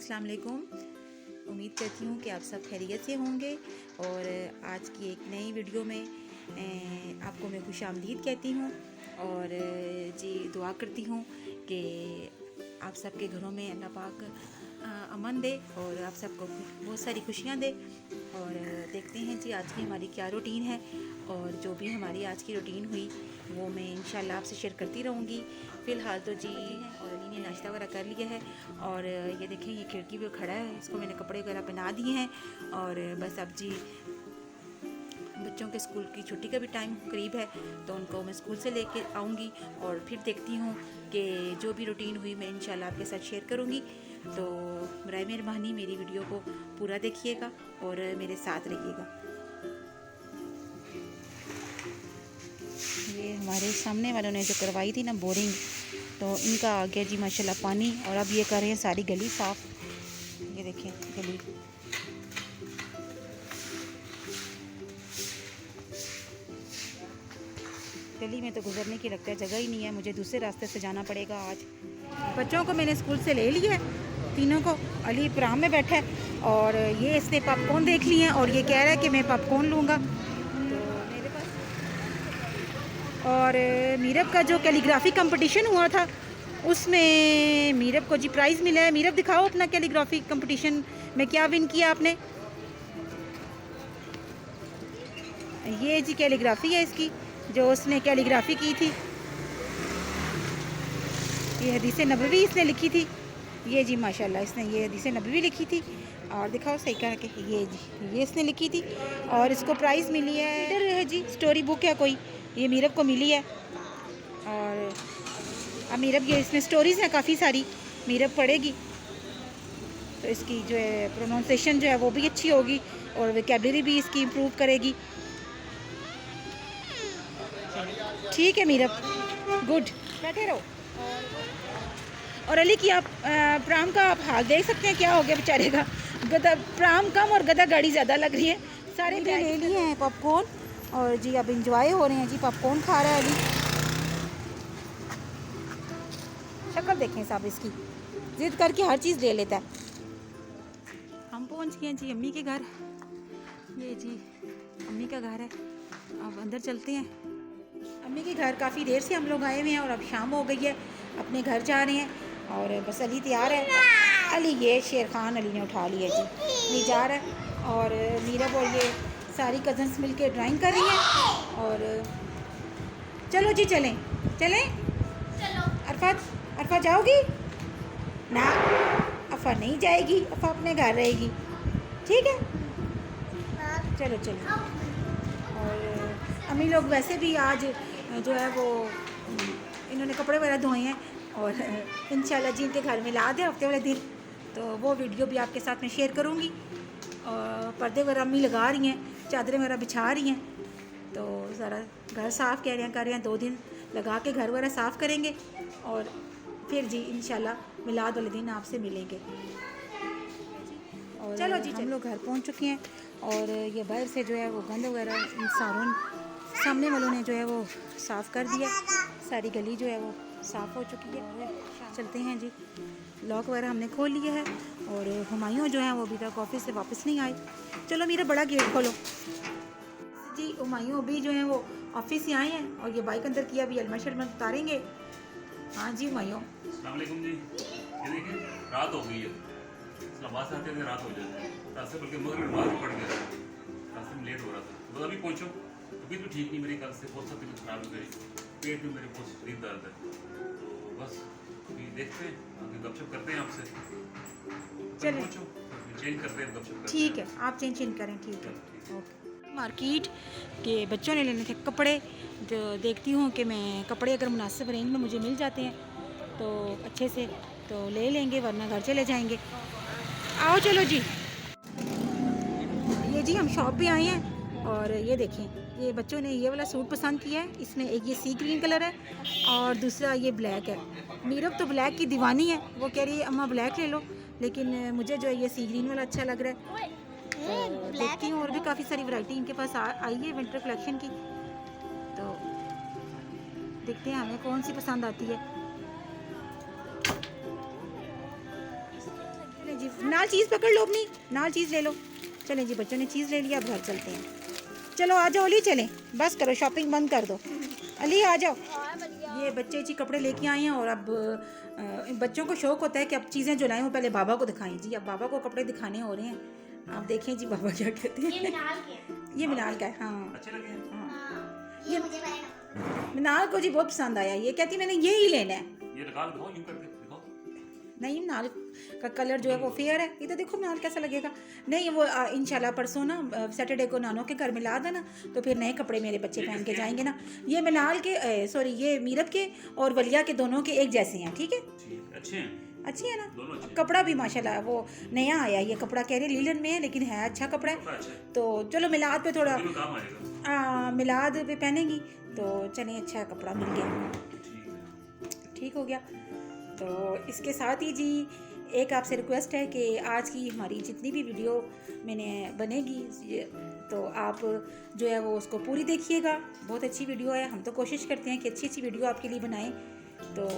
अस्सलाम वालेकुम। उम्मीद करती हूँ कि आप सब खैरियत से होंगे और आज की एक नई वीडियो में आपको मैं खुशामदीद कहती हूँ और जी दुआ करती हूँ कि आप सबके घरों में अल्लाह पाक अमन दे और आप सबको बहुत सारी खुशियाँ दे। और देखते हैं जी आज की हमारी क्या रूटीन है और जो भी हमारी आज की रूटीन हुई वो मैं इंशाल्लाह आपसे शेयर करती रहूँगी। फ़िलहाल तो जी और अली ने नाश्ता वगैरह कर लिया है और ये देखें ये खिड़की पे खड़ा है, इसको मैंने कपड़े वगैरह पहना दिए हैं और बस अब जी बच्चों के स्कूल की छुट्टी का भी टाइम करीब है तो उनको मैं स्कूल से लेके आऊँगी और फिर देखती हूँ कि जो भी रूटीन हुई मैं इंशाल्लाह आपके साथ शेयर करूँगी। तो बराए मेहरबानी मेरी वीडियो को पूरा देखिएगा और मेरे साथ रहिएगा। ये हमारे सामने वालों ने जो करवाई थी ना बोरिंग, तो इनका आ गया जी माशाल्लाह पानी और अब ये कर रहे हैं सारी गली साफ़। ये देखें गली गली में तो गुजरने की लगता है जगह ही नहीं है, मुझे दूसरे रास्ते से जाना पड़ेगा। आज बच्चों को मैंने स्कूल से ले लिया है, तीनों को। अली प्राम में बैठा है और ये इसने पॉपकॉर्न देख लिए हैं और ये कह रहा है कि मैं पॉपकॉर्न लूँगा। तो मेरे पास और मीरब का जो कैलीग्राफी कंपटीशन हुआ था उसमें मीरब को जी प्राइज़ मिला है। मीरब दिखाओ अपना कैलीग्राफी कंपटीशन में क्या विन किया आपने। ये जी कैलीग्राफी है इसकी जो उसने कैलीग्राफी की थी, ये हदीस नबवी इसने लिखी थी। ये जी माशाल्लाह इसने ये हदीस नबवी लिखी थी और दिखाओ सही करके ये जी ये इसने लिखी थी और इसको प्राइज़ मिली है। इधर है जी स्टोरी बुक है कोई, ये मीरब को मिली है और अब मीरब ये इसमें स्टोरीज़ हैं काफ़ी सारी, मीरब पढ़ेगी तो इसकी जो है प्रोनाउंसिएशन जो है वो भी अच्छी होगी और वोकैबुलरी भी इसकी इम्प्रूव करेगी। ठीक है मीरब, गुड, बैठे रहो। और अली की आप प्राम का आप हाल देख सकते हैं क्या हो गया बेचारे का, गधा प्राम कम और गधा गाड़ी ज़्यादा लग रही है। सारे ले लिए हैं पॉपकॉर्न और जी अब इंजॉय हो रहे हैं जी, पॉपकॉर्न खा रहा है अली। शक्ल देखें साहब इसकी, जिद करके हर चीज़ ले लेता है। हम पहुंच गए हैं जी अम्मी के घर, ये जी अम्मी का घर है। अब अंदर चलते हैं अम्मी के घर। काफ़ी देर से हम लोग आए हुए हैं और अब शाम हो गई है, अपने घर जा रहे हैं और बस अली तैयार है। अली ये शेर खान अली ने उठा लिया जी, अली जा रहा है और मीरब और ये सारी कज़न्स मिल के ड्राइंग कर रही हैं। और चलो जी चलें चलें। अरफा जाओगी ना? अफ़ा नहीं जाएगी, अफ़ा अपने घर रहेगी, ठीक है। चलो चलो। और अम्मी लोग वैसे भी आज जो है वो इन्होंने कपड़े वगैरह धोए हैं और इंशाल्लाह जी इनके घर में ला दे हफ्ते वाले दिन, तो वो वीडियो भी आपके साथ में शेयर करूँगी। और पर्दे वगैरह अम्मी लगा रही हैं, चादरें वगैरह बिछा रही हैं, तो ज़रा घर साफ़ कर रहे हैं 2 दिन लगा के घर वगैरह साफ़ करेंगे और फिर जी इंशाल्लाह मिलाद वाले दिन आपसे मिलेंगे। और चलो जी हम लोग घर पहुंच चुके हैं और ये बाहर से जो है वो गंद वगैरह इन सामने वालों ने जो है वो साफ़ कर दिया, सारी गली जो है वो साफ़ हो चुकी है। चलते हैं जी, लॉक वगैरह हमने खोल लिया है और हुमायूं जो है वो अभी तक ऑफिस से वापस नहीं आए। चलो मेरा बड़ा गेट खोलो जी। हुमायूं अभी जो है वो ऑफिस से आए हैं और ये बाइक अंदर किया, अभी अलमा शर्मा उतारेंगे। हाँ जी हुमायूं, अस्सलाम वालेकुम जी। ये देखिए रात हो गई है, नमाज आते थे रात हो जाती है, रात से बल्कि मगर नमाज पढ़ गया, रास्ते में लेट हो रहा था। बस अभी पहुँचो, तबीयत भी ठीक नहीं मेरी, कल से बहुत सा तबीयत खराब हो गई, पेट में मेरे बहुत शदीद दर्द है। तो बस अभी देखते हैं, आगे गपशप करते हैं आपसे। चलिए पहुँचो चेंज करते हैं, गपशप करते हैं। ठीक है, आप चेंज करें, ठीक है ओके। मार्केट के बच्चों ने लेने थे कपड़े, जो देखती हूँ कि मैं कपड़े अगर मुनासिब रेंज में मुझे मिल जाते हैं तो अच्छे से तो ले लेंगे, वरना घर चले जाएंगे। आओ चलो जी। ये जी हम शॉप पे आए हैं और ये देखें ये बच्चों ने ये वाला सूट पसंद किया है, इसमें एक ये सी ग्रीन कलर है और दूसरा ये ब्लैक है। मीरब तो ब्लैक की दीवानी है, वो कह रही है अम्मा ब्लैक ले लो, लेकिन मुझे जो है ये सी ग्रीन वाला अच्छा लग रहा है। तो देखती हूँ और भी काफ़ी सारी वैरायटी इनके पास आई है विंटर कलेक्शन की, तो देखते हैं हमें कौन सी पसंद आती है। जी नाल चीज़ पकड़ लो अपनी, नाल चीज़ ले लो। चलें जी, बच्चों ने चीज़ ले लिया, अब घर चलते हैं। चलो आ जाओ अली, चलें, बस करो, शॉपिंग बंद कर दो। अली आ जाओ। ये बच्चे जी कपड़े लेके आए हैं और अब बच्चों को शौक़ होता है कि अब चीज़ें जो लाएं वो पहले बाबा को दिखाएं जी। अब बाबा को कपड़े दिखाने हो रहे हैं, आप देखें जी बाबा क्या कहते हैं। ये मिनाल का है। हाँ अच्छे लगे हैं? हाँ, ये मिनाल को जी बहुत पसंद आया, ये कहती मैंने ये ही लेना है। ये लगा दिखाओ, यूं करके दिखाओ। नहीं मिनाल का कलर जो है वो फेयर है, इधर देखो मिनाल कैसा लगेगा। नहीं वो इंशाल्लाह परसों ना सैटरडे को नानों के घर मिला देना, तो फिर नए कपड़े मेरे बच्चे पहन के जाएंगे ना। ये मिनाल के सॉरी ये मीरब के और वलिया के दोनों के एक जैसे हैं, ठीक है, अच्छे हैं, अच्छी है ना। दोनों अच्छे। कपड़ा भी माशाल्लाह वो नया आया, ये कपड़ा कह रहे लीलन में है लेकिन है अच्छा कपड़ा है। अच्छा है, तो चलो मिलाद पे थोड़ा दिनों काम आएगा। मिलाद पे पहनेगी तो चलिए अच्छा कपड़ा मिल गया, ठीक है। ठीक हो गया। तो इसके साथ ही जी एक आपसे रिक्वेस्ट है कि आज की हमारी जितनी भी वीडियो मैंने बनेगी तो आप जो है वो उसको पूरी देखिएगा। बहुत अच्छी वीडियो है, हम तो कोशिश करते हैं कि अच्छी अच्छी वीडियो आपके लिए बनाएं। तो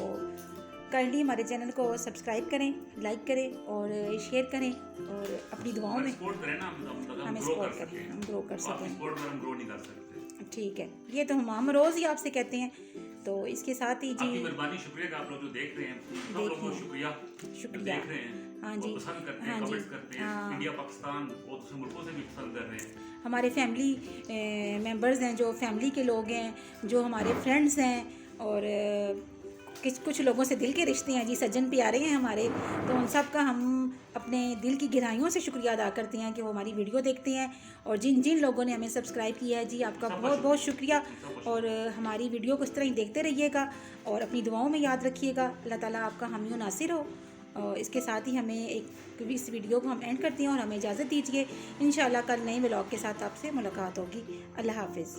काइंडली हमारे चैनल को सब्सक्राइब करें, लाइक करें और शेयर करें और अपनी दुआओं में सपोर्ट करें ना, हम हमें ग्रो सपोर्ट कर करें, सकें। हम ग्रो कर आप सकें। सपोर्ट पर हम ग्रो नहीं कर सकते। ठीक है, ये तो हम रोज़ ही आपसे कहते हैं। तो इसके साथ ही जी आपकी मेहरबानी, शुक्रिया कि आप लोग जो देख रहे हैं, सब लोगों को शुक्रिया शुक्रिया। देख रहे हैं, हाँ और जी, पसंद करते हैं, हाँ जी, कमेंट्स करते हैं। हाँ। इंडिया, पाकिस्तान और दूसरे मुल्कों से भी पसंद कर रहे हैं। हमारे फैमिली मेंबर्स हैं, जो फैमिली के लोग हैं, जो हमारे फ्रेंड्स हैं और कुछ लोगों से दिल के रिश्ते हैं जी, सज्जन प्यारे हैं हमारे। तो उन सब का हम अपने दिल की गहराइयों से शुक्रिया अदा करते हैं कि वो हमारी वीडियो देखते हैं। और जिन जिन लोगों ने हमें सब्सक्राइब किया है जी, आपका बहुत बहुत शुक्रिया। और हमारी वीडियो को इस तरह ही देखते रहिएगा और अपनी दुआओं में याद रखिएगा। अल्लाह ताला आपका हामी और नासिर हो। और इसके साथ ही हमें इस वीडियो को हम एंड करते हैं और हमें इजाज़त दीजिए। इंशाल्लाह कल नए व्लॉग के साथ आपसे मुलाकात होगी। अल्लाह हाफिज़।